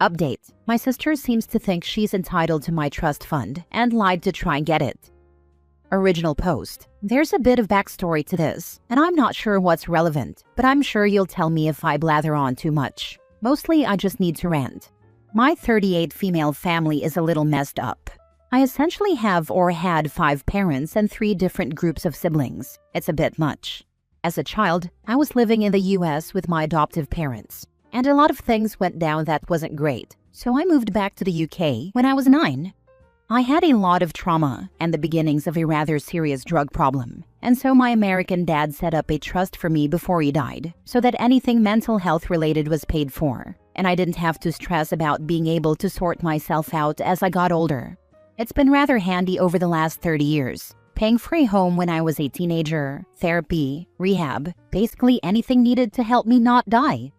Update: my sister seems to think she's entitled to my trust fund and lied to try and get it. Original post: there's a bit of backstory to this, and I'm not sure what's relevant, but I'm sure you'll tell me if I blather on too much. Mostly I just need to rant. My 38 female family is a little messed up. I essentially have or had 5 parents and 3 different groups of siblings. It's a bit much. As a child, I was living in the US with my adoptive parents, and a lot of things went down that wasn't great, so I moved back to the UK when I was 9. I had a lot of trauma and the beginnings of a rather serious drug problem, and so my American dad set up a trust for me before he died, so that anything mental health related was paid for, and I didn't have to stress about being able to sort myself out as I got older. It's been rather handy over the last 30 years, paying for a home when I was a teenager, therapy, rehab, basically anything needed to help me not die.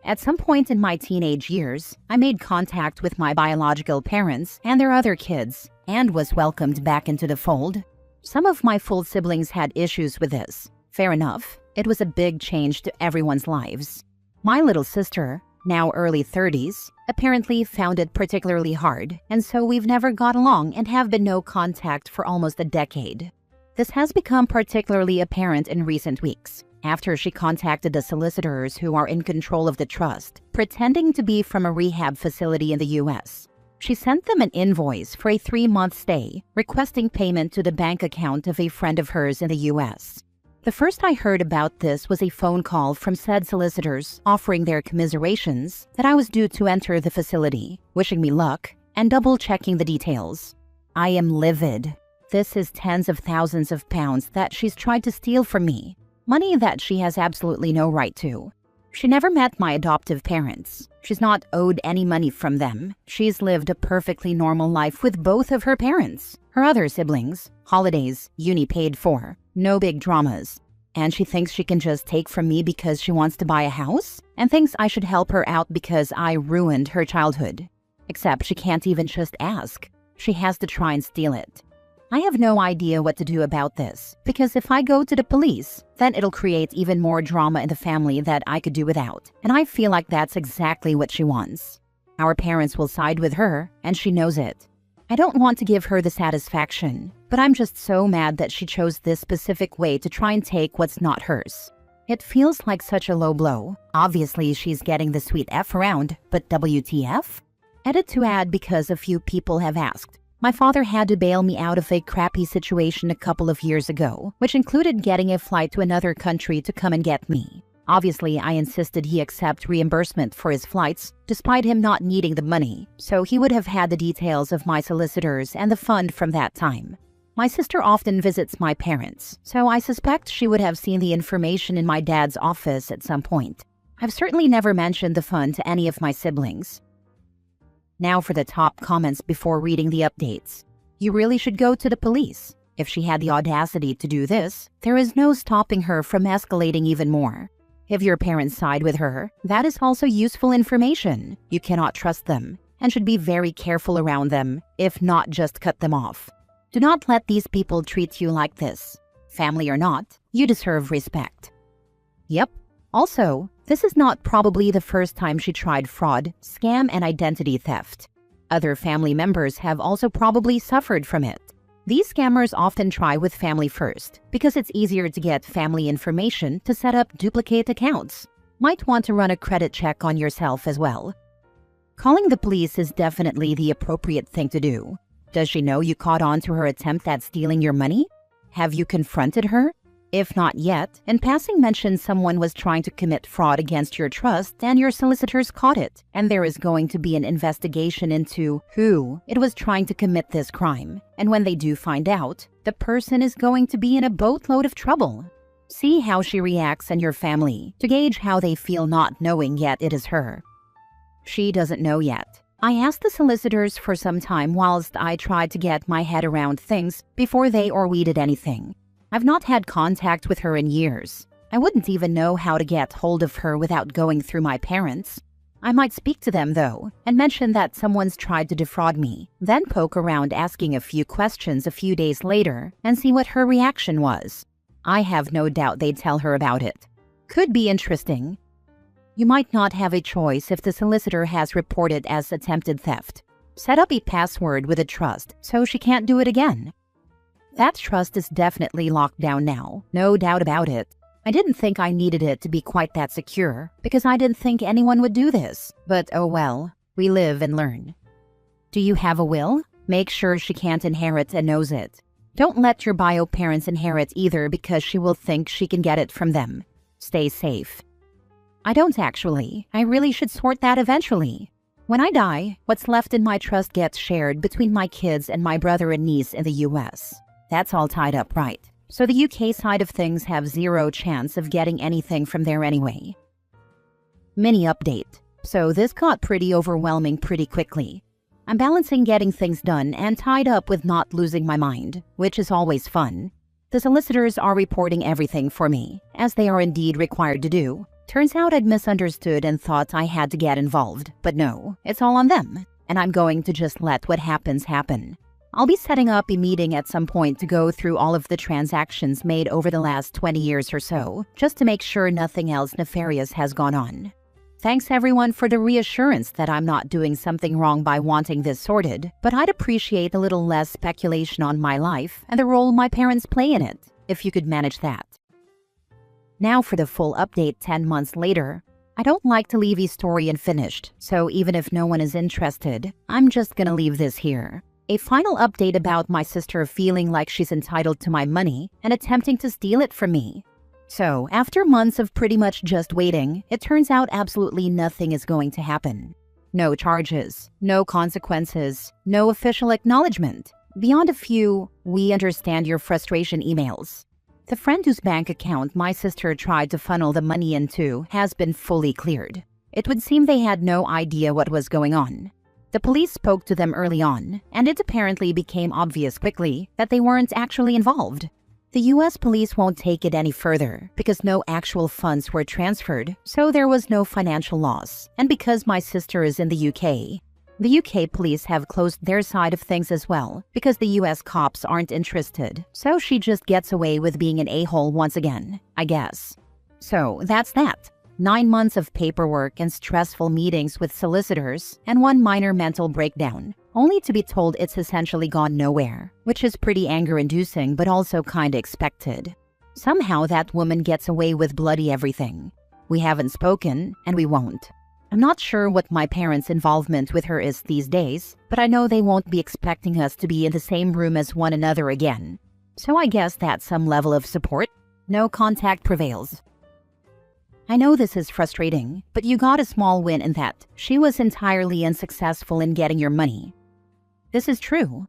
At some point in my teenage years, I made contact with my biological parents and their other kids, and was welcomed back into the fold. Some of my full siblings had issues with this. Fair enough, it was a big change to everyone's lives. My little sister, now early 30s, apparently found it particularly hard, and so we've never got along and have been no contact for almost a decade. This has become particularly apparent in recent weeks, after she contacted the solicitors who are in control of the trust, pretending to be from a rehab facility in the US. She sent them an invoice for a 3-month stay, requesting payment to the bank account of a friend of hers in the US. The first I heard about this was a phone call from said solicitors offering their commiserations that I was due to enter the facility, wishing me luck, and double-checking the details. I am livid. This is tens of thousands of pounds that she's tried to steal from me. Money that she has absolutely no right to. She never met my adoptive parents. She's not owed any money from them. She's lived a perfectly normal life with both of her parents. Her other siblings, holidays, uni paid for, no big dramas. And she thinks she can just take from me because she wants to buy a house? And thinks I should help her out because I ruined her childhood. Except she can't even just ask. She has to try and steal it. I have no idea what to do about this, because if I go to the police, then it'll create even more drama in the family that I could do without, and I feel like that's exactly what she wants. Our parents will side with her, and she knows it. I don't want to give her the satisfaction, but I'm just so mad that she chose this specific way to try and take what's not hers. It feels like such a low blow. Obviously, she's getting the sweet F around, but WTF? Edit to add because a few people have asked. My father had to bail me out of a crappy situation a couple of years ago, which included getting a flight to another country to come and get me. Obviously, I insisted he accept reimbursement for his flights, despite him not needing the money, so he would have had the details of my solicitors and the fund from that time. My sister often visits my parents, so I suspect she would have seen the information in my dad's office at some point. I've certainly never mentioned the fund to any of my siblings. Now for the top comments before reading the updates. You really should go to the police. If she had the audacity to do this, there is no stopping her from escalating even more. If your parents side with her, that is also useful information. You cannot trust them and should be very careful around them, if not just cut them off. Do not let these people treat you like this. Family or not, you deserve respect. Yep. Also, this is not probably the first time she tried fraud, scam, and identity theft. Other family members have also probably suffered from it. These scammers often try with family first, because it's easier to get family information to set up duplicate accounts. Might want to run a credit check on yourself as well. Calling the police is definitely the appropriate thing to do. Does she know you caught on to her attempt at stealing your money? Have you confronted her? If not yet, in passing mention someone was trying to commit fraud against your trust and your solicitors caught it, and there is going to be an investigation into who it was trying to commit this crime. And when they do find out, the person is going to be in a boatload of trouble. See how she reacts and your family to gauge how they feel not knowing yet it is her. She doesn't know yet. I asked the solicitors for some time whilst I tried to get my head around things before they or we did anything. I've not had contact with her in years. I wouldn't even know how to get hold of her without going through my parents. I might speak to them though, and mention that someone's tried to defraud me, then poke around asking a few questions a few days later and see what her reaction was. I have no doubt they'd tell her about it. Could be interesting. You might not have a choice if the solicitor has reported as attempted theft. Set up a password with a trust so she can't do it again. That trust is definitely locked down now, no doubt about it. I didn't think I needed it to be quite that secure because I didn't think anyone would do this. But oh well, we live and learn. Do you have a will? Make sure she can't inherit and knows it. Don't let your bio parents inherit either because she will think she can get it from them. Stay safe. I don't actually. I really should sort that eventually. When I die, what's left in my trust gets shared between my kids and my brother and niece in the US. That's all tied up right. So the UK side of things have zero chance of getting anything from there anyway. Mini update. So this got pretty overwhelming pretty quickly. I'm balancing getting things done and tied up with not losing my mind, which is always fun. The solicitors are reporting everything for me, as they are indeed required to do. Turns out I'd misunderstood and thought I had to get involved, but no, it's all on them, and I'm going to just let what happens happen. I'll be setting up a meeting at some point to go through all of the transactions made over the last 20 years or so, just to make sure nothing else nefarious has gone on. Thanks everyone for the reassurance that I'm not doing something wrong by wanting this sorted, but I'd appreciate a little less speculation on my life and the role my parents play in it, if you could manage that. Now for the full update 10 months later. I don't like to leave a story unfinished, so even if no one is interested, I'm just gonna leave this here. A final update about my sister feeling like she's entitled to my money and attempting to steal it from me. So, after months of pretty much just waiting, it turns out absolutely nothing is going to happen. No charges, no consequences, no official acknowledgement, beyond a few "we understand your frustration" emails. The friend whose bank account my sister tried to funnel the money into has been fully cleared. It would seem they had no idea what was going on. The police spoke to them early on, and it apparently became obvious quickly that they weren't actually involved. The US police won't take it any further because no actual funds were transferred, so there was no financial loss. And because my sister is in the UK police have closed their side of things as well because the US cops aren't interested, so she just gets away with being an a-hole once again, I guess. So that's that. 9 months of paperwork and stressful meetings with solicitors, and one minor mental breakdown, only to be told it's essentially gone nowhere, which is pretty anger-inducing but also kinda expected. Somehow that woman gets away with bloody everything. We haven't spoken, and we won't. I'm not sure what my parents' involvement with her is these days, but I know they won't be expecting us to be in the same room as one another again. So I guess that's some level of support. No contact prevails. I know this is frustrating, but you got a small win in that she was entirely unsuccessful in getting your money. This is true.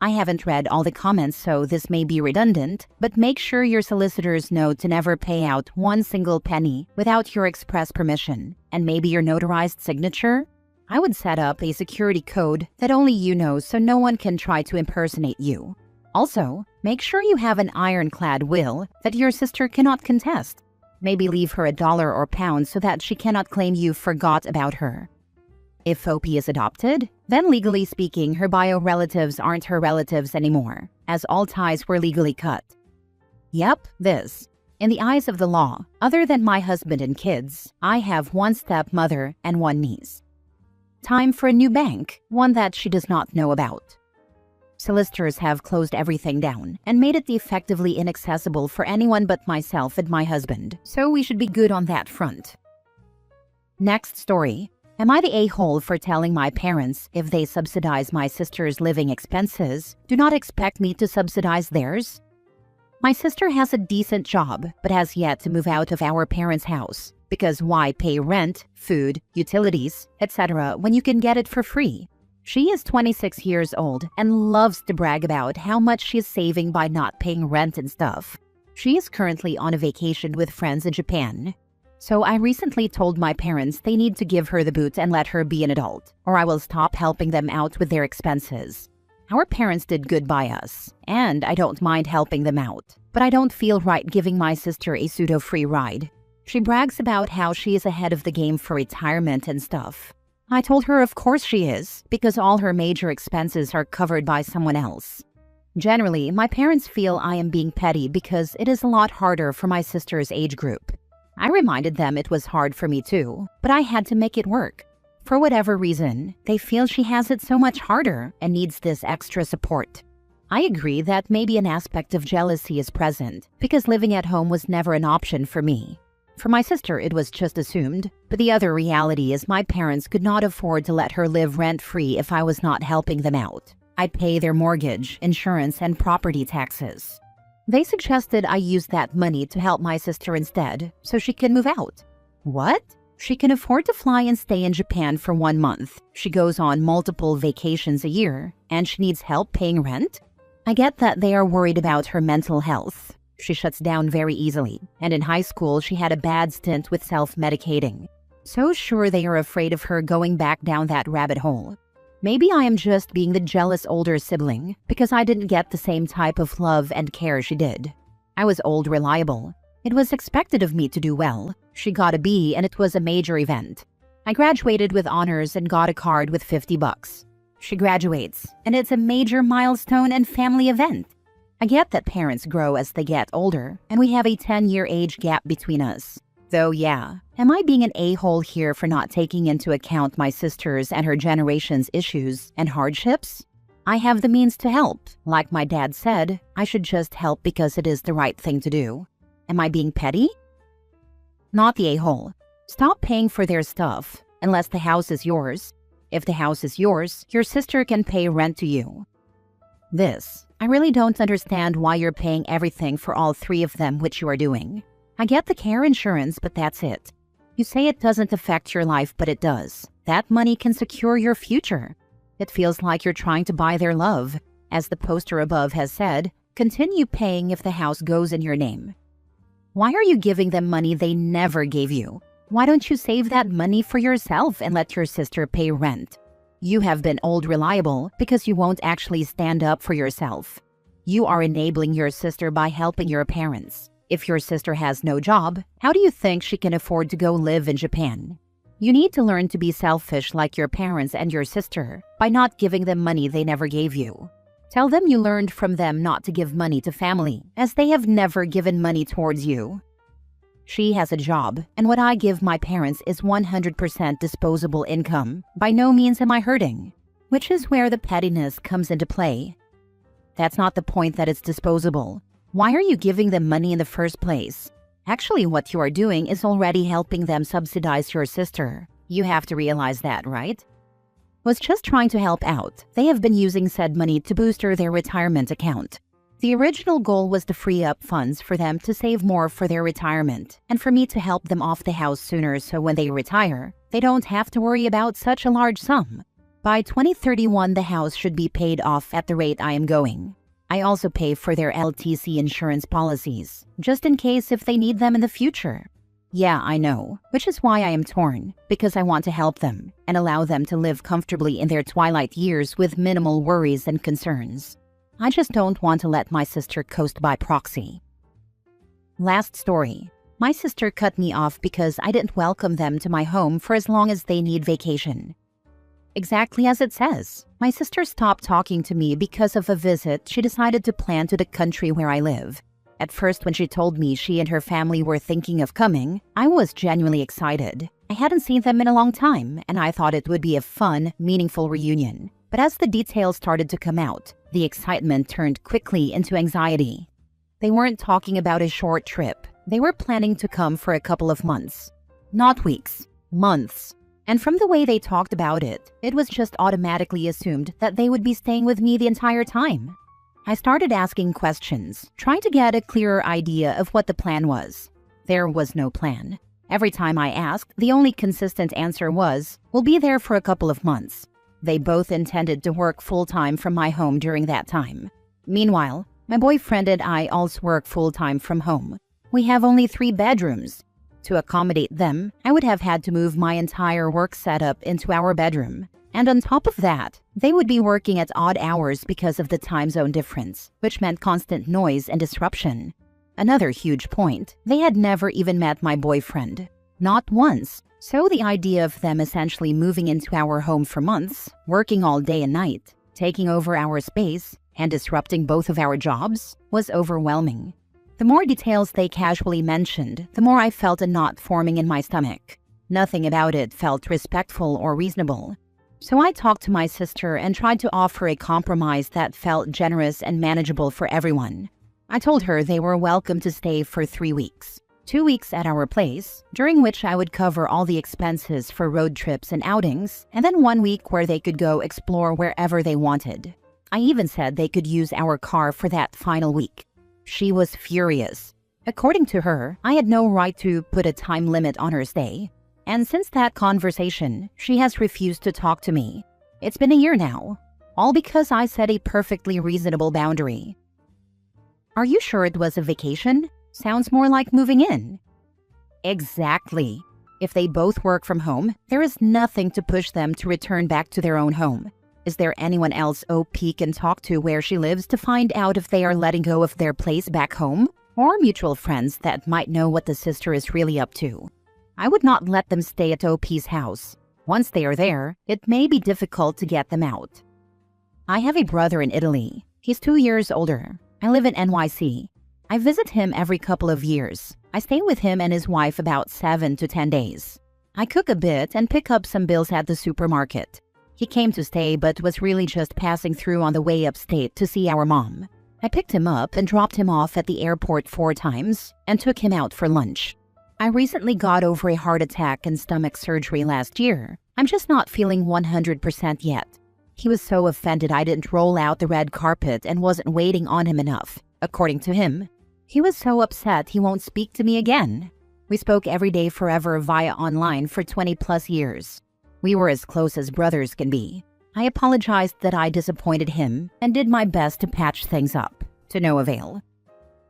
I haven't read all the comments, so this may be redundant, but make sure your solicitors know to never pay out one single penny without your express permission, and maybe your notarized signature. I would set up a security code that only you know so no one can try to impersonate you. Also, make sure you have an ironclad will that your sister cannot contest. Maybe leave her $1 or pound so that she cannot claim you forgot about her. If OP is adopted, then legally speaking, her bio relatives aren't her relatives anymore, as all ties were legally cut. Yep, this. In the eyes of the law, other than my husband and kids, I have one stepmother and one niece. Time for a new bank, one that she does not know about. Solicitors have closed everything down and made it effectively inaccessible for anyone but myself and my husband, so we should be good on that front. Next story. Am I the a-hole for telling my parents if they subsidize my sister's living expenses, do not expect me to subsidize theirs? My sister has a decent job, but has yet to move out of our parents' house, because why pay rent, food, utilities, etc. when you can get it for free? She is 26 years old and loves to brag about how much she is saving by not paying rent and stuff. She is currently on a vacation with friends in Japan. So I recently told my parents they need to give her the boot and let her be an adult, or I will stop helping them out with their expenses. Our parents did good by us, and I don't mind helping them out, but I don't feel right giving my sister a pseudo-free ride. She brags about how she is ahead of the game for retirement and stuff. I told her of course she is, because all her major expenses are covered by someone else. Generally, my parents feel I am being petty because it is a lot harder for my sister's age group. I reminded them it was hard for me too, but I had to make it work. For whatever reason, they feel she has it so much harder and needs this extra support. I agree that maybe an aspect of jealousy is present because living at home was never an option for me. For my sister, it was just assumed, but the other reality is my parents could not afford to let her live rent-free if I was not helping them out. I'd pay their mortgage, insurance, and property taxes. They suggested I use that money to help my sister instead, so she can move out. What? She can afford to fly and stay in Japan for 1 month. She goes on multiple vacations a year, and she needs help paying rent? I get that they are worried about her mental health. She shuts down very easily, and in high school she had a bad stint with self-medicating. So sure they are afraid of her going back down that rabbit hole. Maybe I am just being the jealous older sibling because I didn't get the same type of love and care she did. I was old reliable. It was expected of me to do well. She got a B and it was a major event. I graduated with honors and got a card with $50. She graduates, and it's a major milestone and family event. I get that parents grow as they get older, and we have a 10-year age gap between us. Though yeah, am I being an a-hole here for not taking into account my sister's and her generation's issues and hardships? I have the means to help. Like my dad said, I should just help because it is the right thing to do. Am I being petty? Not the a-hole. Stop paying for their stuff, unless the house is yours. If the house is yours, your sister can pay rent to you. I really don't understand why you're paying everything for all 3 of them, which you are doing. I get the care insurance, but that's it. You say it doesn't affect your life, but it does. That money can secure your future. It feels like you're trying to buy their love. As the poster above has said, continue paying if the house goes in your name. Why are you giving them money they never gave you? Why don't you save that money for yourself and let your sister pay rent? You have been old reliable because you won't actually stand up for yourself. You are enabling your sister by helping your parents. If your sister has no job, how do you think she can afford to go live in Japan? You need to learn to be selfish like your parents and your sister by not giving them money they never gave you. Tell them you learned from them not to give money to family, as they have never given money towards you. She has a job, and what I give my parents is 100% disposable income. By no means am I hurting, which is where the pettiness comes into play. That's not the point that it's disposable. Why are you giving them money in the first place? Actually, what you are doing is already helping them subsidize your sister. You have to realize that, right? Was just trying to help out. They have been using said money to booster their retirement account. The original goal was to free up funds for them to save more for their retirement and for me to help them off the house sooner so when they retire, they don't have to worry about such a large sum. By 2031, the house should be paid off at the rate I am going. I also pay for their LTC insurance policies, just in case if they need them in the future. Yeah, I know, which is why I am torn, because I want to help them and allow them to live comfortably in their twilight years with minimal worries and concerns. I just don't want to let my sister coast by proxy. Last story. My sister cut me off because I didn't welcome them to my home for as long as they need vacation. Exactly as it says. My sister stopped talking to me because of a visit she decided to plan to the country where I live. At first, when she told me she and her family were thinking of coming, I was genuinely excited. I hadn't seen them in a long time, and I thought it would be a fun, meaningful reunion. But as the details started to come out, the excitement turned quickly into anxiety. They weren't talking about a short trip. They were planning to come for a couple of months. Not weeks, months. And from the way they talked about it, it was just automatically assumed that they would be staying with me the entire time. I started asking questions, trying to get a clearer idea of what the plan was. There was no plan. Every time I asked, the only consistent answer was, "We'll be there for a couple of months." They both intended to work full-time from my home during that time. Meanwhile, my boyfriend and I also work full-time from home. We have only 3 bedrooms. To accommodate them, I would have had to move my entire work setup into our bedroom. And on top of that, they would be working at odd hours because of the time zone difference, which meant constant noise and disruption. Another huge point, they had never even met my boyfriend. Not once. So the idea of them essentially moving into our home for months, working all day and night, taking over our space, and disrupting both of our jobs was overwhelming. The more details they casually mentioned, the more I felt a knot forming in my stomach. Nothing about it felt respectful or reasonable. So I talked to my sister and tried to offer a compromise that felt generous and manageable for everyone. I told her they were welcome to stay for 3 weeks. 2 weeks at our place, during which I would cover all the expenses for road trips and outings, and then 1 week where they could go explore wherever they wanted. I even said they could use our car for that final week. She was furious. According to her, I had no right to put a time limit on her stay. And since that conversation, she has refused to talk to me. It's been a year now, all because I set a perfectly reasonable boundary. Are you sure it was a vacation? Sounds more like moving in. Exactly. If they both work from home, there is nothing to push them to return back to their own home. Is there anyone else OP can talk to where she lives to find out if they are letting go of their place back home? Or mutual friends that might know what the sister is really up to? I would not let them stay at OP's house. Once they are there, it may be difficult to get them out. I have a brother in Italy. He's 2 years older. I live in NYC. I visit him every couple of years. I stay with him and his wife about 7 to 10 days. I cook a bit and pick up some bills at the supermarket. He came to stay but was really just passing through on the way upstate to see our mom. I picked him up and dropped him off at the airport 4 times and took him out for lunch. I recently got over a heart attack and stomach surgery last year. I'm just not feeling 100% yet. He was so offended I didn't roll out the red carpet and wasn't waiting on him enough, according to him. He was so upset he won't speak to me again. We spoke every day forever via online for 20 plus years. We were as close as brothers can be. I apologized that I disappointed him and did my best to patch things up, to no avail.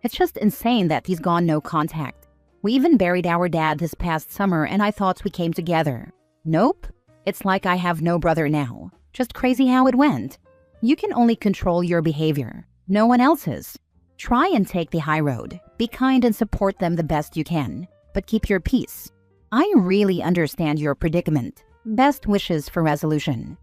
It's just insane that he's gone no contact. We even buried our dad this past summer and I thought we came together. Nope. It's like I have no brother now. Just crazy how it went. You can only control your behavior. No one else's. Try and take the high road. Be kind and support them the best you can. But keep your peace. I really understand your predicament. Best wishes for resolution.